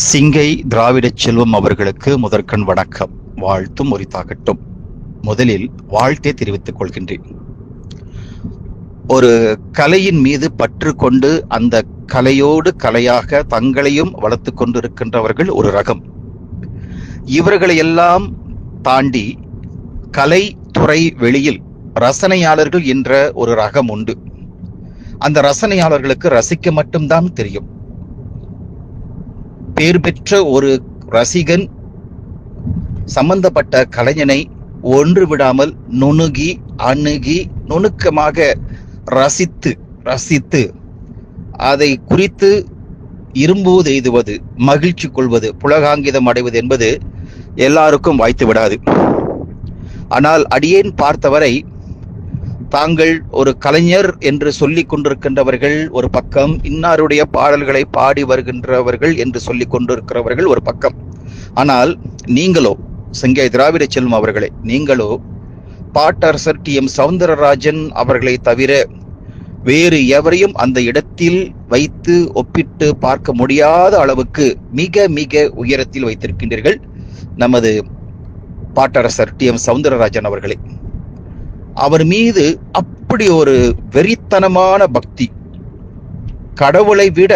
சிங்கை திராவிட செல்வம் அவர்களுக்கு முதற்கண் வணக்கம், வாழ்த்தும் உரித்தாகட்டும். முதலில் வாழ்த்தே தெரிவித்துக் கொள்கின்றேன். ஒரு கலையின் மீது பற்று கொண்டு அந்த கலையோடு கலையாக தங்களையும் வளர்த்து கொண்டிருக்கின்றவர்கள் ஒரு ரகம். இவர்களையெல்லாம் தாண்டி கலைத்துறை வெளியில் ரசனையாளர்கள் என்ற ஒரு ரகம் உண்டு. அந்த ரசனையாளர்களுக்கு ரசிக்க மட்டும்தான் தெரியும். பேர் பெற்ற ஒரு ரசிகன் சம்பந்தப்பட்ட கலைஞனை ஒன்று விடாமல் நுணுகி அணுகி நுணுக்கமாக ரசித்து அதை குறித்து இரும்போது எய்துவது, மகிழ்ச்சி கொள்வது, புலகாங்கிதம் அடைவது என்பது எல்லாருக்கும் வாய்த்து விடாது. ஆனால் அடியேன் பார்த்தவரை தாங்கள் ஒரு கலைஞர் என்று சொல்லிக் கொண்டிருக்கின்றவர்கள் ஒரு பக்கம், இன்னாருடைய பாடல்களை பாடி வருகின்றவர்கள் என்று சொல்லிக் கொண்டிருக்கிறவர்கள் ஒரு பக்கம். ஆனால் நீங்களோ, சிங்கை திராவிட செல்வம் அவர்களே, நீங்களோ பாட்டரசர் டி.எம். சௌந்தரராஜன் அவர்களை தவிர வேறு எவரையும் அந்த இடத்தில் வைத்து ஒப்பிட்டு பார்க்க முடியாத அளவுக்கு மிக மிக உயரத்தில் வைத்திருக்கின்றீர்கள் நமது பாட்டரசர் டி.எம். சௌந்தரராஜன் அவர்களே. அவர் மீது அப்படி ஒரு வெறித்தனமான பக்தி, கடவுளை விட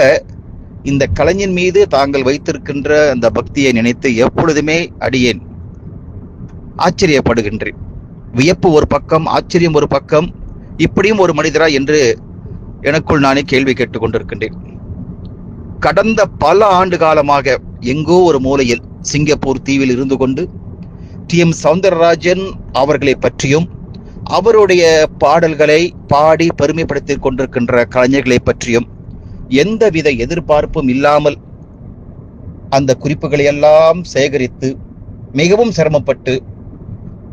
இந்த கலைஞன் மீது தாங்கள் வைத்திருக்கின்ற அந்த பக்தியை நினைத்து எப்பொழுதுமே அடியேன் ஆச்சரியப்படுகின்றேன். வியப்பு ஒரு பக்கம், ஆச்சரியம் ஒரு பக்கம். இப்படியும் ஒரு மனிதரா என்று எனக்குள் நானே கேள்வி கேட்டுக் கொண்டிருக்கின்றேன். கடந்த பல ஆண்டு காலமாக எங்கோ ஒரு மூலையில் சிங்கப்பூர் தீவில் இருந்து கொண்டு டி.எம். சௌந்தரராஜன் அவர்களை பற்றியும் அவருடைய பாடல்களை பாடி பெருமைப்படுத்திக் கொண்டிருக்கின்ற கலைஞர்களை பற்றியும் எந்தவித எதிர்பார்ப்பும் இல்லாமல் அந்த குறிப்புகளை எல்லாம் சேகரித்து மிகவும் சிரமப்பட்டு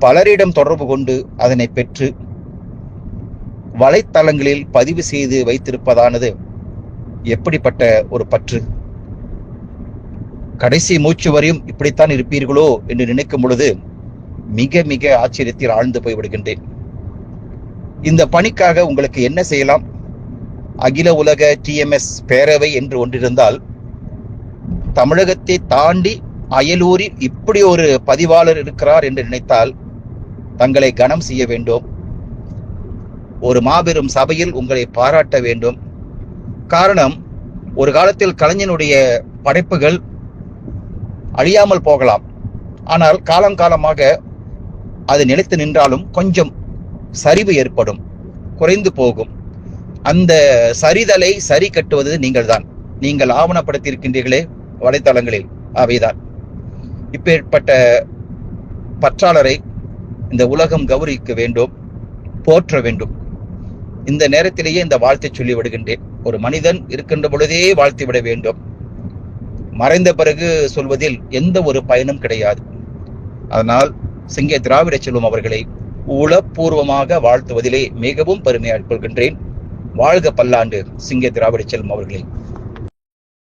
பலரிடம் தொடர்பு கொண்டு அதனை பெற்று வலைத்தளங்களில் பதிவு செய்து வைத்திருப்பதானது எப்படிப்பட்ட ஒரு பற்று! கடைசி மூச்சு வரையும் இப்படித்தான் இருப்பீர்களோ என்று நினைக்கும் பொழுது மிக மிக ஆச்சரியத்தில் ஆழ்ந்து போய்விடுகின்றேன். இந்த பணிக்காக உங்களுக்கு என்ன செய்யலாம்? அகில உலக டிஎம்எஸ் பேரவை என்று ஒன்றிருந்தால் தமிழகத்தை தாண்டி அயலூரில் இப்படி ஒரு பதிவாளர் இருக்கிறார் என்று நினைத்தால் தங்களை கனம் செய்ய வேண்டும். ஒரு மாபெரும் சபையில் உங்களை பாராட்ட வேண்டும். காரணம், ஒரு காலத்தில் கலைஞனுடைய படைப்புகள் அழியாமல் போகலாம். ஆனால் காலம் காலமாக அது நிலைத்து நின்றாலும் கொஞ்சம் சரிவு ஏற்படும், குறைந்து போகும். அந்த சரிதலை சரி கட்டுவது நீங்கள் தான். நீங்கள் ஆவணப்படுத்தியிருக்கின்றீர்களே வலைத்தளங்களில், அவைதான். இப்பேற்பட்ட பற்றாளரை இந்த உலகம் கௌரவிக்க வேண்டும், போற்ற வேண்டும். இந்த நேரத்திலேயே இந்த வாழ்த்தை சொல்லி விடுகின்றேன். ஒரு மனிதன் இருக்கின்ற பொழுதே வாழ்த்தி விட வேண்டும். மறைந்த பிறகு சொல்வதில் எந்த ஒரு பயனும் கிடையாது. அதனால் சிங்கை திராவிட செல்வம் அவர்களை உளப்பூர்வமாக வாழ்த்துவதிலே மிகவும் பெருமையாக கொள்கின்றேன். வாழ்க பல்லாண்டு சிங்கை திராவிட செல்வம் அவர்களே.